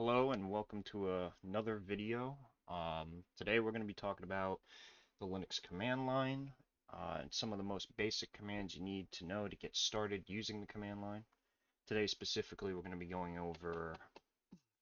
Hello and welcome to another video. Today we're going to be talking about the Linux command line and some of the most basic commands you need to know to get started using the command line. Today specifically we're going to be going over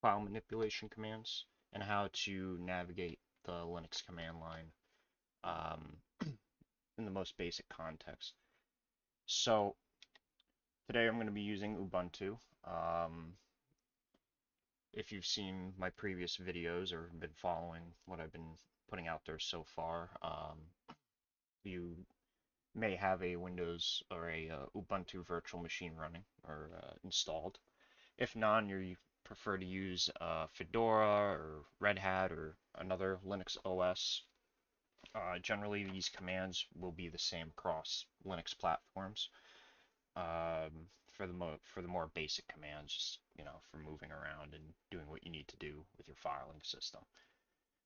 file manipulation commands and how to navigate the Linux command line in the most basic context. So today I'm going to be using Ubuntu. If you've seen my previous videos or been following what I've been putting out there so far, you may have a Windows or a Ubuntu virtual machine running or installed. If not, you prefer to use Fedora or Red Hat or another Linux OS. Generally, these commands will be the same across Linux platforms. For the more basic commands, just for moving around and doing what you need to do with your filing system.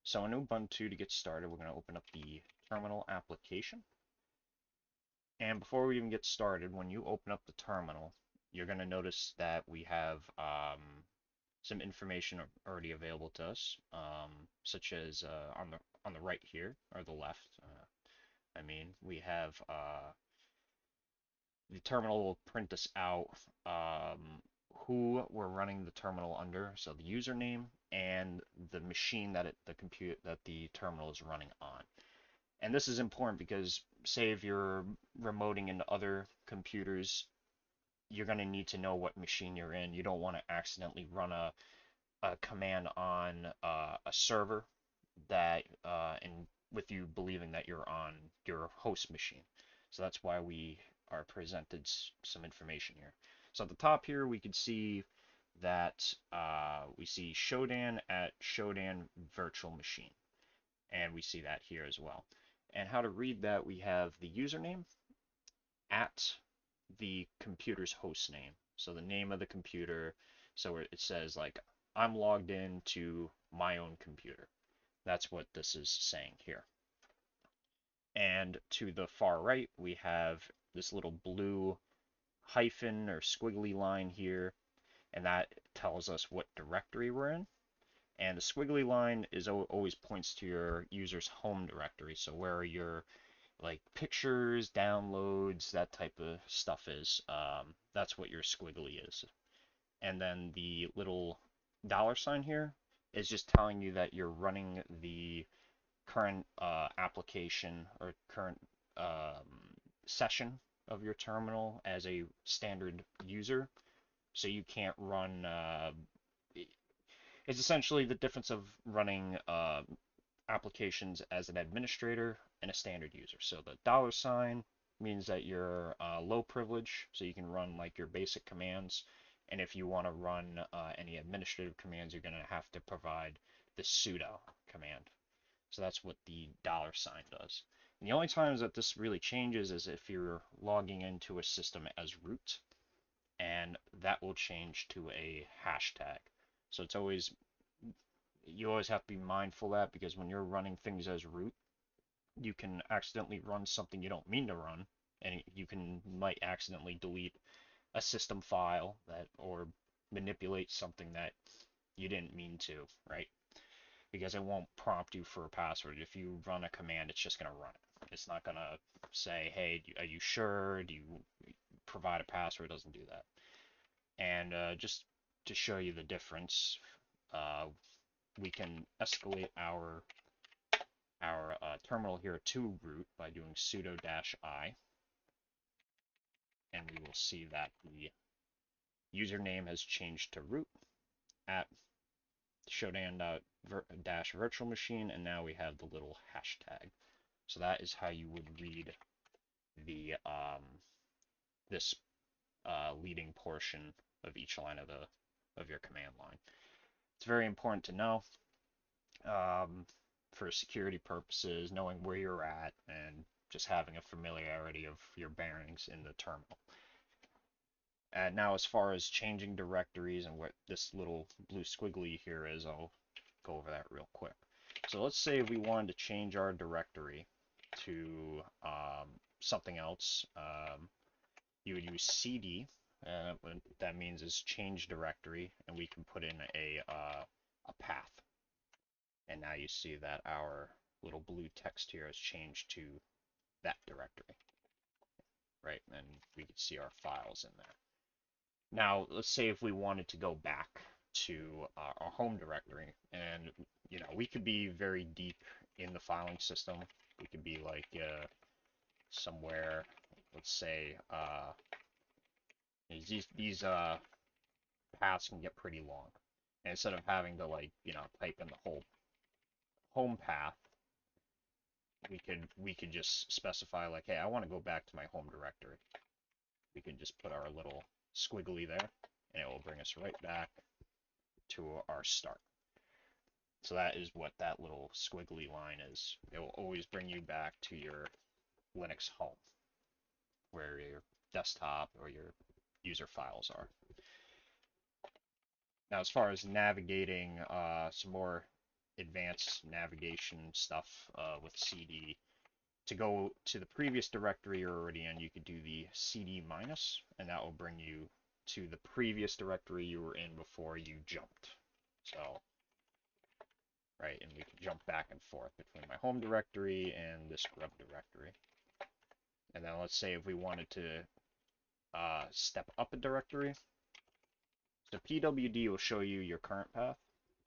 So in Ubuntu, to get started, we're going to open up the terminal application. And before we even get started, when you open up the terminal, you're going to notice that we have some information already available to us, such as on the right here or the left. We have the terminal will print us out who we're running the terminal under, so the username and the machine that the terminal is running on. And this is important because, say, if you're remoting into other computers, you're going to need to know what machine you're in. You don't want to accidentally run a command on a server that and with you believing that you're on your host machine. So that's why we are presented some information here. So at the top here, we can see that we see Shodan at Shodan virtual machine. And we see that here as well. And how to read that, we have the username at the computer's host name. So the name of the computer. So it says like, I'm logged in to my own computer. That's what this is saying here. And to the far right, we have this little blue hyphen or squiggly line here, and that tells us what directory we're in. And the squiggly line always points to your user's home directory, so where your like pictures, downloads, that type of stuff is. That's what your squiggly is. And then the little $sign here is just telling you that you're running the current application or current session of your terminal as a standard user. So you can't run. It's essentially the difference of running applications as an administrator and a standard user. So the $sign means that you're low privilege, so you can run like your basic commands. And if you want to run any administrative commands, you're going to have to provide the sudo command. So that's what the $sign does. And the only times that this really changes is if you're logging into a system as root, and that will change to a hashtag. So you always have to be mindful of that, because when you're running things as root, you can accidentally run something you don't mean to run, and might accidentally delete a system file or manipulate something that you didn't mean to, right? Because it won't prompt you for a password. If you run a command, it's just going to run it. It's not going to say, hey, are you sure? Do you provide a password? It doesn't do that. And just to show you the difference, we can escalate our terminal here to root by doing sudo -i, and we will see that the username has changed to root at Shodan-virtual machine, and now we have the little hashtag. So that is how you would read the this leading portion of each line of your command line. It's very important to know for security purposes, knowing where you're at and just having a familiarity of your bearings in the terminal. And now, as far as changing directories and what this little blue squiggly here is, I'll go over that real quick. So let's say we wanted to change our directory to something else. You would use cd And what that means is change directory, and we can put in a path. And now you see that our little blue text here has changed to that directory, right? And we can see our files in there. Now, let's say if we wanted to go back to our home directory, and we could be very deep in the filing system. We could be like somewhere, let's say, these paths can get pretty long. And instead of having to type in the whole home path, we could just specify like, hey, I want to go back to my home directory. We can just put our little squiggly there, and it will bring us right back to our start. So that is what that little squiggly line is. It will always bring you back to your Linux home, where your desktop or your user files are. Now, as far as navigating, some more advanced navigation stuff with CD, to go to the previous directory you're already in, you could do the CD minus, and that will bring you to the previous directory you were in before you jumped. So, right, and we can jump back and forth between my home directory and this grub directory. And then let's say if we wanted to step up a directory, so PWD will show you your current path.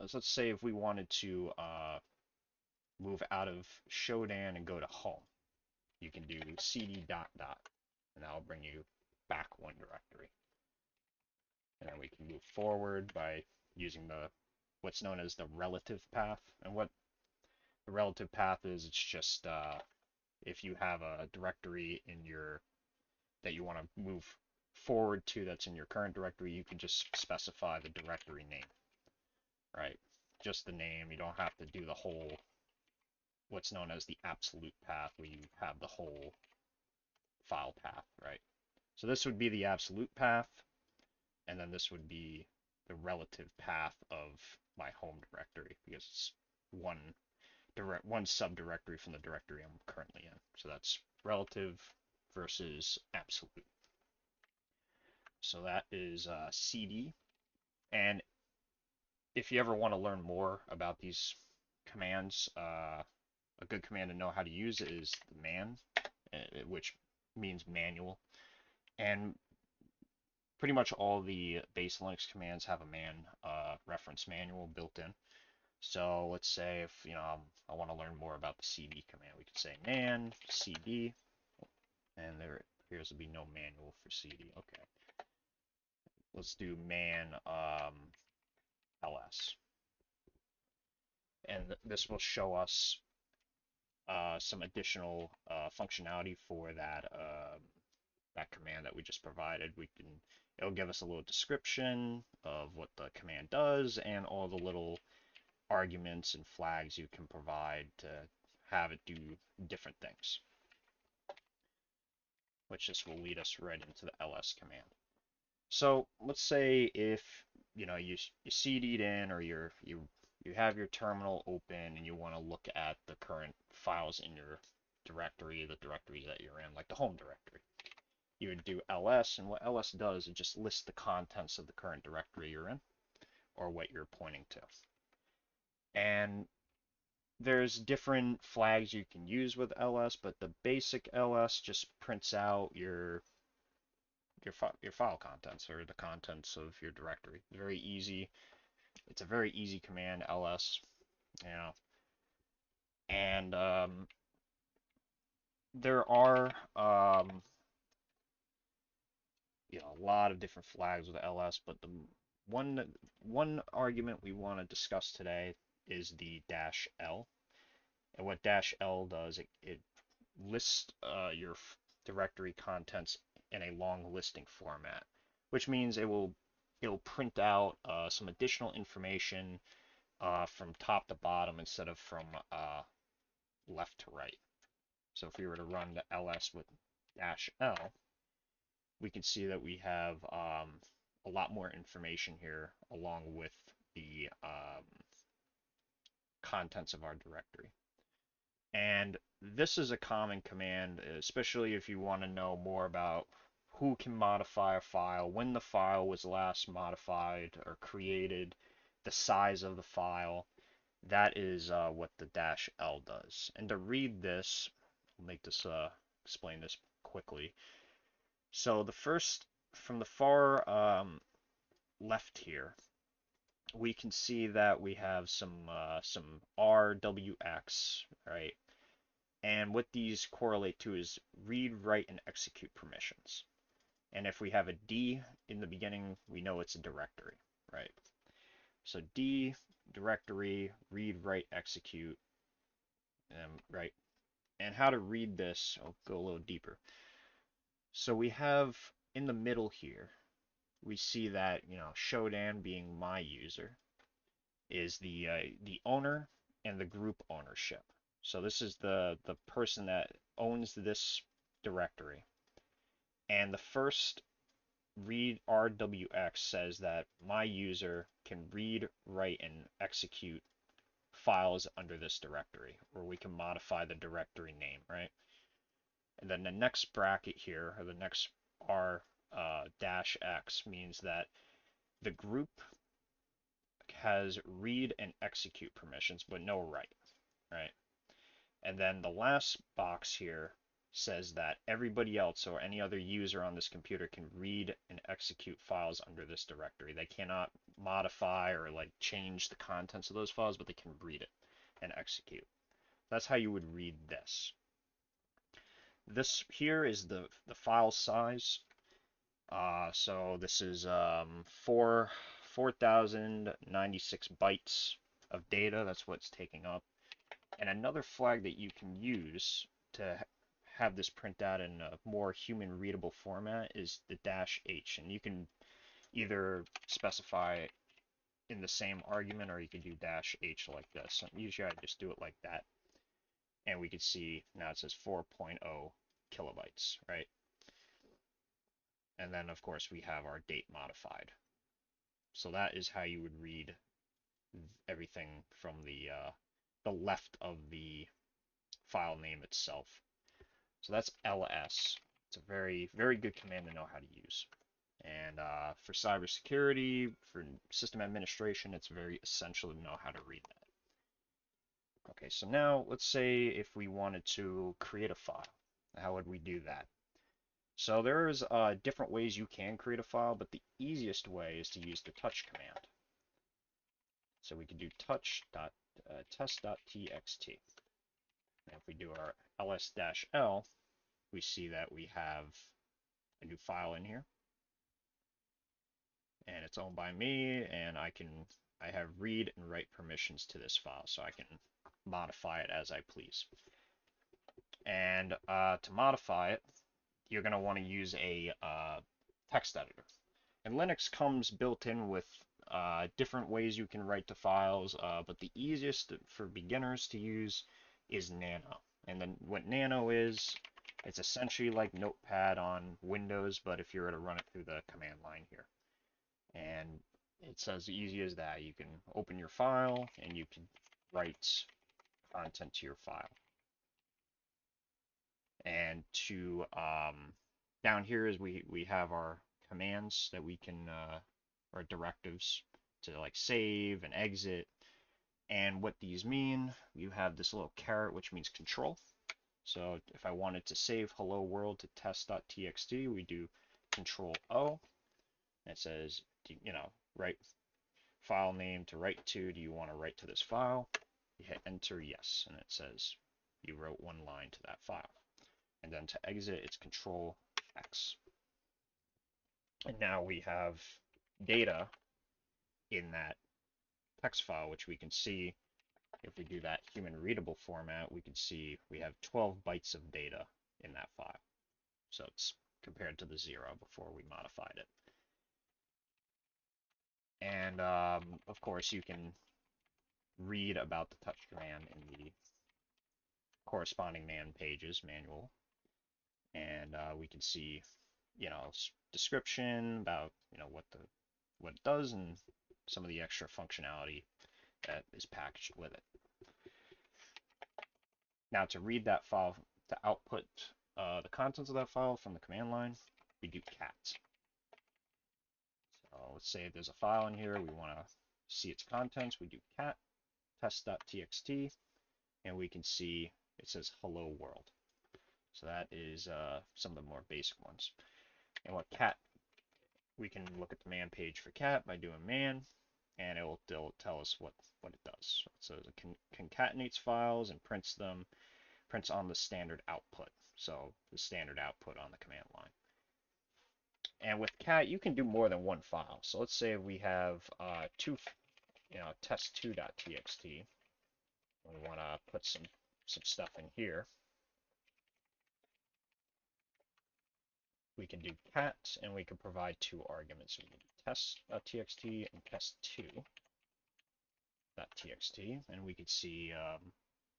Let's say if we wanted to move out of Shodan and go to home, you can do cd dot dot, and that'll bring you back one directory. And then we can move forward by using what's known as the relative path. And what the relative path is, it's just if you have a directory that you want to move forward to that's in your current directory, you can just specify the directory name, right? Just the name. You don't have to do the whole, what's known as the absolute path, where you have the whole file path, right? So this would be the absolute path, and then this would be the relative path of my home directory, because it's one subdirectory from the directory I'm currently in. So that's relative versus absolute. So that is CD. And if you ever want to learn more about these commands, a good command to know how to use is the man, which means manual. And pretty much all the base Linux commands have a man reference manual built in. So let's say if I want to learn more about the CD command, we could say man CD, and there appears to be no manual for CD. Okay, let's do man ls, and this will show us some additional functionality for that command that we just provided. It'll give us a little description of what the command does and all the little arguments and flags you can provide to have it do different things, which just will lead us right into the ls command. So let's say if you CD'd in, or you have your terminal open and you want to look at the current files in your directory, the directories that you're in, like the home directory. You would do ls, and what ls does, it just lists the contents of the current directory you're in, or what you're pointing to. And there's different flags you can use with ls, but the basic ls just prints out your file contents, or the contents of your directory. Very easy. It's a very easy command, ls, and there are a lot of different flags with ls, but the one argument we want to discuss today is the -l. And what -l does, it lists your directory contents in a long listing format, which means it'll print out some additional information from top to bottom instead of from left to right. So if we were to run the ls with -l, we can see that we have a lot more information here, along with the contents of our directory. And this is a common command, especially if you want to know more about who can modify a file, when the file was last modified or created, the size of the file. That is what the -L does. And to read this, I'll make this explain this quickly. So the first, from the far left here, we can see that we have some RWX, right? And what these correlate to is read, write, and execute permissions. And if we have a D in the beginning, we know it's a directory, right? So D, directory, read, write, execute, right? And how to read this, I'll go a little deeper. So we have in the middle here, we see that, Shodan being my user is the owner and the group ownership. So this is the person that owns this directory. And the first read RWX says that my user can read, write, and execute files under this directory, or we can modify the directory name, right? And then the next bracket here, or the next R-X means that the group has read and execute permissions, but no write, right? And then the last box here says that everybody else or any other user on this computer can read and execute files under this directory. They cannot modify or like change the contents of those files, but they can read it and execute. That's how you would read this. This here is the file size. So this is 4,096 bytes of data. That's what's taking up. And another flag that you can use to have this print out in a more human readable format is the -H. And you can either specify it in the same argument or you could do -H like this. And usually I just do it like that. And we can see now it says 4.0 kilobytes, right? And then of course we have our date modified. So that is how you would read everything from the left of the file name itself. So that's ls. It's a very, very good command to know how to use. And for cybersecurity, for system administration, it's very essential to know how to read that. Okay, so now let's say if we wanted to create a file, how would we do that? So there's different ways you can create a file, but the easiest way is to use the touch command. So we can do touch.test.txt. And if we do our ls-l, we see that we have a new file in here. And it's owned by me, and I have read and write permissions to this file, so I can modify it as I please. And to modify it, you're going to want to use a text editor. And Linux comes built in with different ways you can write to files, but the easiest for beginners to use is Nano. And then what Nano is, it's essentially like Notepad on Windows, but if you were to run it through the command line here. And it's as easy as that. You can open your file and you can write content to your file. And to down here is we have our commands that we can or directives to like save and exit. And what these mean, you have this little caret which means control. So if I wanted to save hello world to test.txt, we do control O. And it says, write file name to write to. Do you want to write to this file? You hit enter, yes, and it says you wrote one line to that file. And then to exit, it's control X. And now we have data in that text file, which we can see if we do that human readable format, we can see we have 12 bytes of data in that file. So it's compared to the 0 before we modified it. And of course, you can read about the touch command in the corresponding man pages manual. And we can see, description about, what it does and some of the extra functionality that is packaged with it. Now to read that file, to output the contents of that file from the command line, we do cat. So let's say there's a file in here, we want to see its contents, we do cat test.txt, and we can see it says hello world. So that is some of the more basic ones. And what cat, we can look at the man page for cat by doing man, and it will tell us what it does. So it concatenates files and prints on the standard output. So the standard output on the command line. And with cat, you can do more than one file. So let's say we have test2.txt. We want to put some stuff in here. We can do cat, and we can provide two arguments. We can do test.txt and test2.txt, and we can see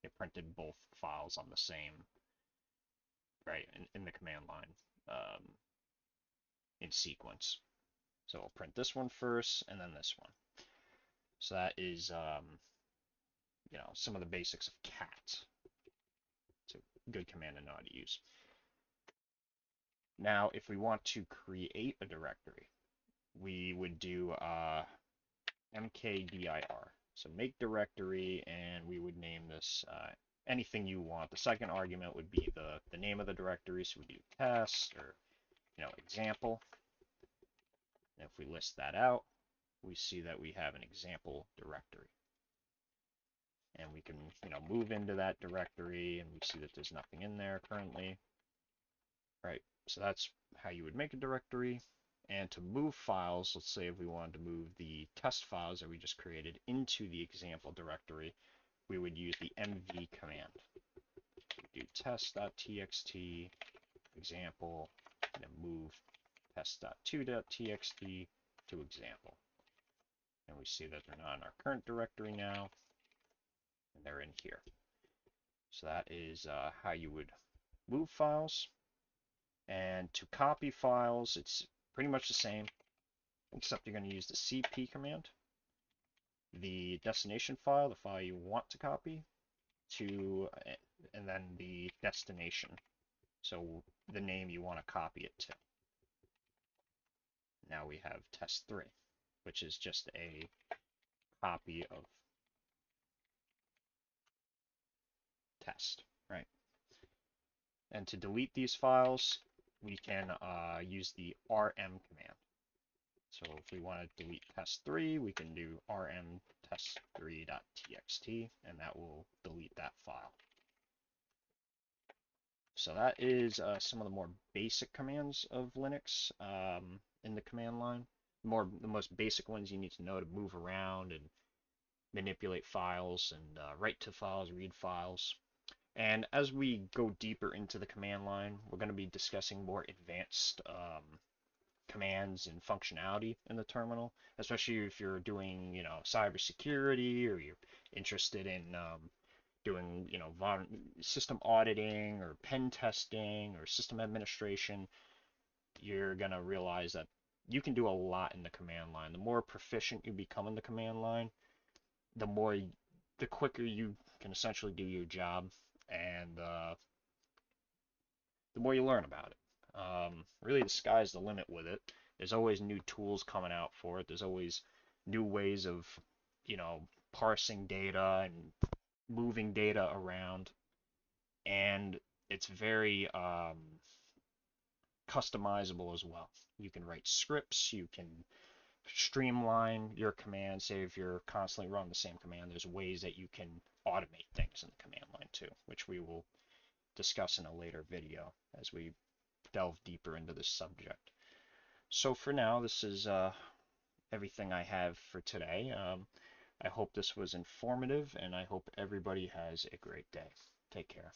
it printed both files on the same, right, in the command line in sequence. So we'll print this one first, and then this one. So that is, some of the basics of cat. It's a good command to know how to use. Now, if we want to create a directory, we would do mkdir. So make directory, and we would name this anything you want. The second argument would be the name of the directory, so we do test or example. And if we list that out, we see that we have an example directory. And we can move into that directory, and we see that there's nothing in there currently. Right, so that's how you would make a directory. And to move files, let's say if we wanted to move the test files that we just created into the example directory, we would use the mv command. We do test.txt, example, and then move test.2.txt to example. And we see that they're not in our current directory now, and they're in here. So that is how you would move files. And to copy files, it's pretty much the same, except you're going to use the cp command, the destination file, the file you want to copy, and then the destination, so the name you want to copy it to. Now we have test3, which is just a copy of test, right? And to delete these files, we can use the rm command. So if we want to delete test3, we can do rm test3.txt, and that will delete that file. So that is some of the more basic commands of Linux in the command line. The most basic ones you need to know to move around and manipulate files and write to files, read files. And as we go deeper into the command line, we're going to be discussing more advanced commands and functionality in the terminal, especially if you're doing, cybersecurity, or you're interested in doing, system auditing or pen testing or system administration. You're going to realize that you can do a lot in the command line. The more proficient you become in the command line, the quicker you can essentially do your job, and the more you learn about it. Really, the sky's the limit with it. There's always new tools coming out for it. There's always new ways of, parsing data and moving data around. And it's very customizable as well. You can write scripts, you can streamline your command. Say if you're constantly running the same command, there's ways that you can automate things in the command line too, which we will discuss in a later video as we delve deeper into this subject. So for now, this is everything I have for today. I hope this was informative, and I hope everybody has a great day. Take care.